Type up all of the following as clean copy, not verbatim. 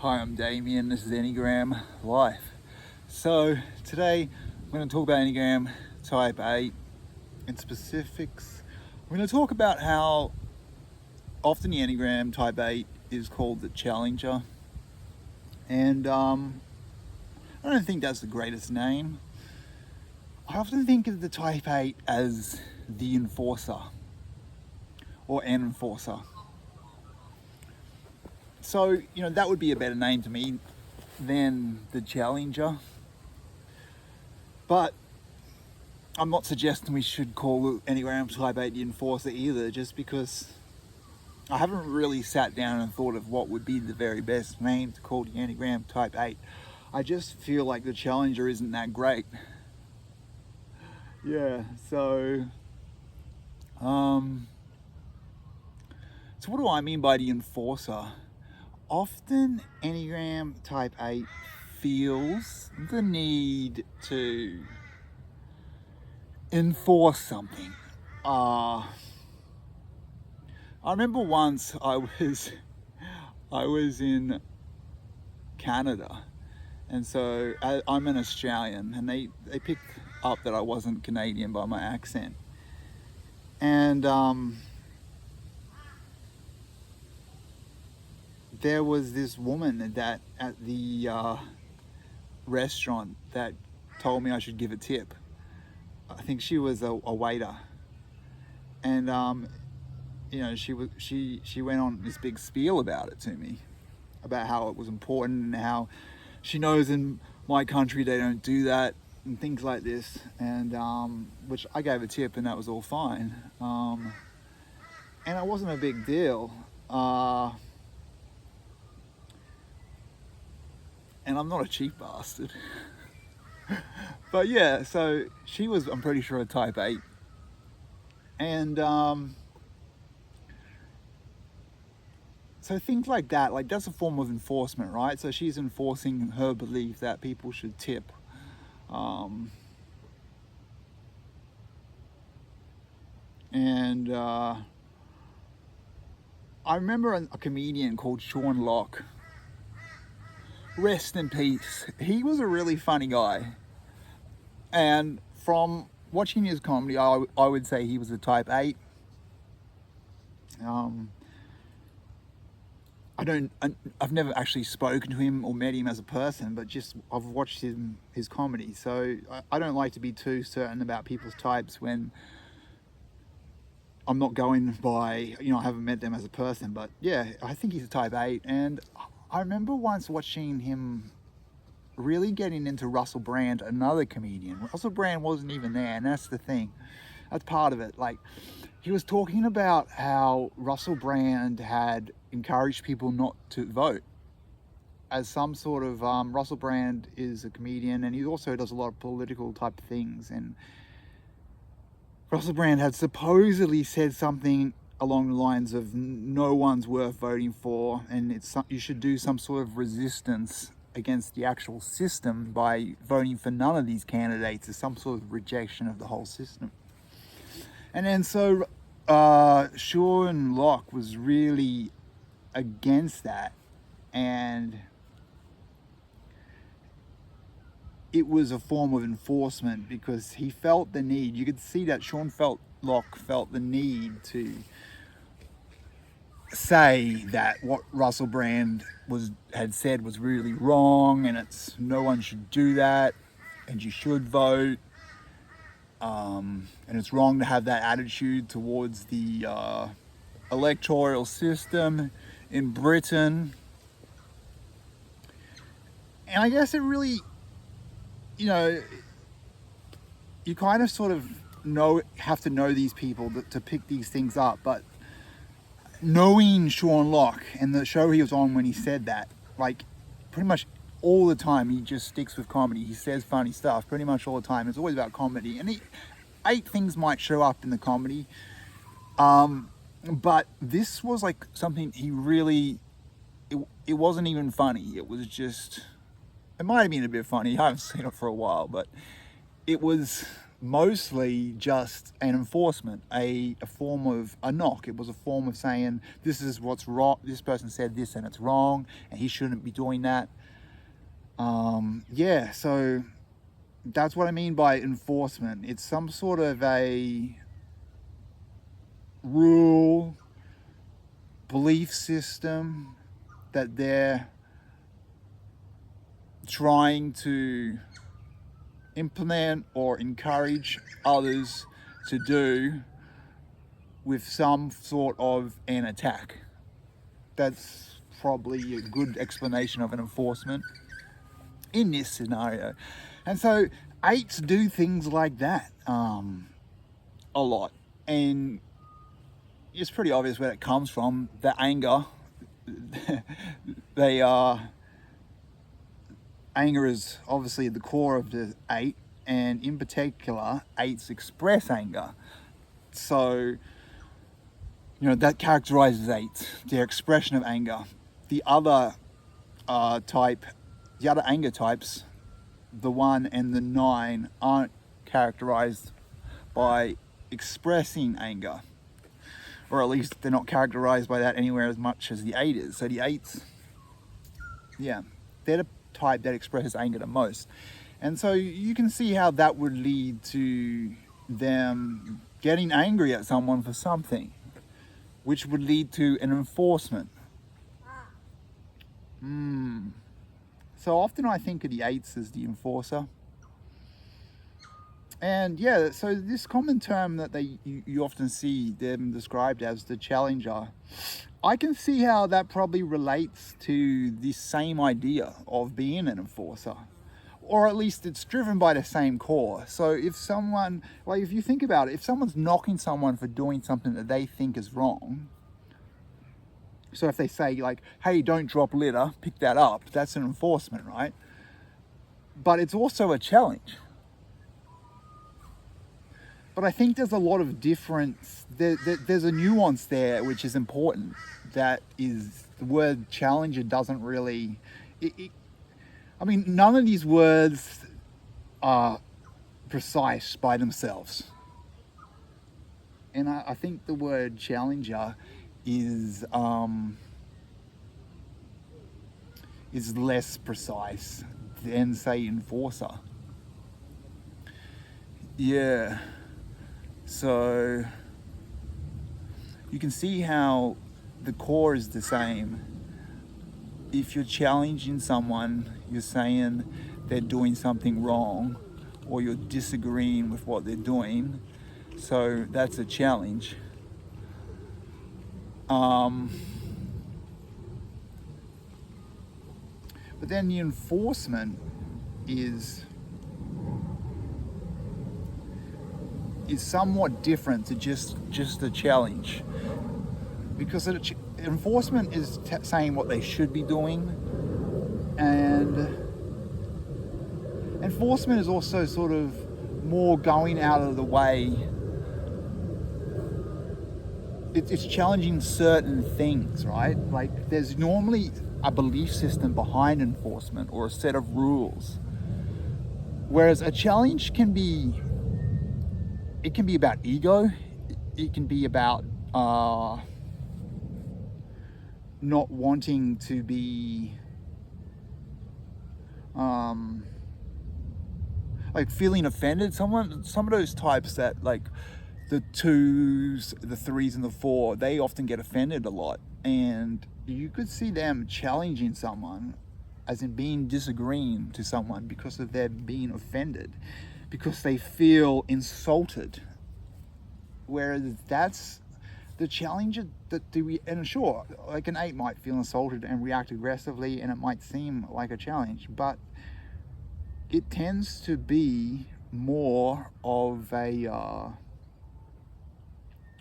Hi, I'm Damien. This is Enneagram Life. So today I'm going to talk about Enneagram Type 8 in specifics. I'm going to talk about how often the Enneagram Type 8 is called the Challenger. And I don't think that's the greatest name. I often think of the Type 8 as the Enforcer or an Enforcer. So, that would be a better name to me than the Challenger. But I'm not suggesting we should call Enneagram Type 8 the Enforcer either, just because I haven't really sat down and thought of what would be the very best name to call the Enneagram Type 8. I just feel like the Challenger isn't that great. Yeah, so what do I mean by the Enforcer? Often Enneagram Type 8 feels the need to enforce something. I remember once I was in Canada, and so I'm an Australian, and they picked up that I wasn't Canadian by my accent, and there was this woman that at the restaurant that told me I should give a tip. I think she was a waiter, and she went on this big spiel about it to me, about how it was important and how she knows in my country they don't do that and things like this, and which I gave a tip and that was all fine, and it wasn't a big deal, and I'm not a cheap bastard. But yeah, so she was, I'm pretty sure, a Type 8, and so things like that, like that's a form of enforcement, right? So she's enforcing her belief that people should tip. And I remember a comedian called Sean Locke. Rest in peace. He was a really funny guy. And from watching his comedy, I would say he was a Type 8. I've never actually spoken to him or met him as a person, but just I've watched his comedy. So I don't like to be too certain about people's types when I'm not going by, I haven't met them as a person. But yeah, I think he's a Type 8. And I remember once watching him really getting into Russell Brand, another comedian. Russell Brand wasn't even there, and that's the thing. That's part of it. Like, he was talking about how Russell Brand had encouraged people not to vote as some sort of Russell Brand is a comedian, and he also does a lot of political type things, and Russell Brand had supposedly said something along the lines of no one's worth voting for, and you should do some sort of resistance against the actual system by voting for none of these candidates, as some sort of rejection of the whole system. And then so Sean Locke was really against that, and it was a form of enforcement because he felt the need. You could see that Locke felt the need to say that what Russell Brand had said was really wrong, and no one should do that, and you should vote, and it's wrong to have that attitude towards the electoral system in Britain. And I guess it really, you kind of sort of have to know these people to pick these things up. But knowing Sean Locke and the show he was on when he said that, like pretty much all the time he just sticks with comedy. He says funny stuff pretty much all the time. It's always about comedy, and 8 things might show up in the comedy, but this was like something he really, it wasn't even funny. It was just, it might have been a bit funny. I haven't seen it for a while, but it was mostly just an enforcement, a form of a knock. It was a form of saying, this is what's wrong, this person said this and it's wrong and he shouldn't be doing that. Yeah, so that's what I mean by enforcement. It's some sort of a rule, belief system that they're trying to implement or encourage others to do with some sort of an attack. That's probably a good explanation of an enforcement in this scenario. And so 8s do things like that a lot. And it's pretty obvious where it comes from. The anger. Anger is obviously at the core of the 8, and in particular, 8s express anger. So, that characterizes 8s, their expression of anger. The other the other anger types, the 1 and the 9, aren't characterized by expressing anger. Or at least they're not characterized by that anywhere as much as the 8 is. So the 8s, yeah, they're the type that expresses anger the most. And so you can see how that would lead to them getting angry at someone for something, which would lead to an enforcement. So often I think of the 8s as the enforcer. And yeah, so this common term that you often see them described as the challenger, I can see how that probably relates to this same idea of being an enforcer. Or at least it's driven by the same core. So if someone, like if you think about it, if someone's knocking someone for doing something that they think is wrong, so if they say like, hey, don't drop litter, pick that up, that's an enforcement, right? But it's also a challenge. But I think there's a lot of difference. There's a nuance there which is important. That is, the word challenger doesn't really... I mean, none of these words are precise by themselves. And I think the word challenger is less precise than, say, enforcer. Yeah. So you can see how the core is the same. If you're challenging someone, you're saying they're doing something wrong, or you're disagreeing with what they're doing. So that's a challenge. But then the enforcement is somewhat different to just a challenge, because enforcement is saying what they should be doing, and enforcement is also sort of more going out of the way. It's challenging certain things, right? Like there's normally a belief system behind enforcement or a set of rules, whereas a challenge can be about ego. It can be about not wanting to be like feeling offended. Some of those types that, like the 2s, the 3s and the 4, they often get offended a lot, and you could see them challenging someone, as in disagreeing to someone because of their being offended, because they feel insulted. Whereas that's the challenge and sure, like an 8 might feel insulted and react aggressively, and it might seem like a challenge, but it tends to be more of a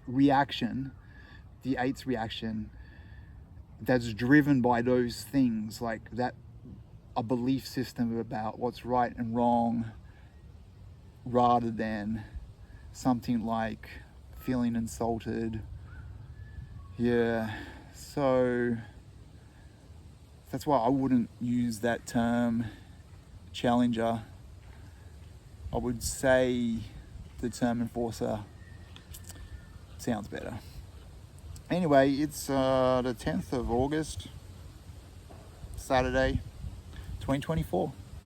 reaction, the 8's reaction, that's driven by those things, like that, a belief system about what's right and wrong, rather than something like feeling insulted. Yeah, so that's why I wouldn't use that term challenger. I would say the term enforcer sounds better. Anyway, it's the 10th of August, Saturday, 2024.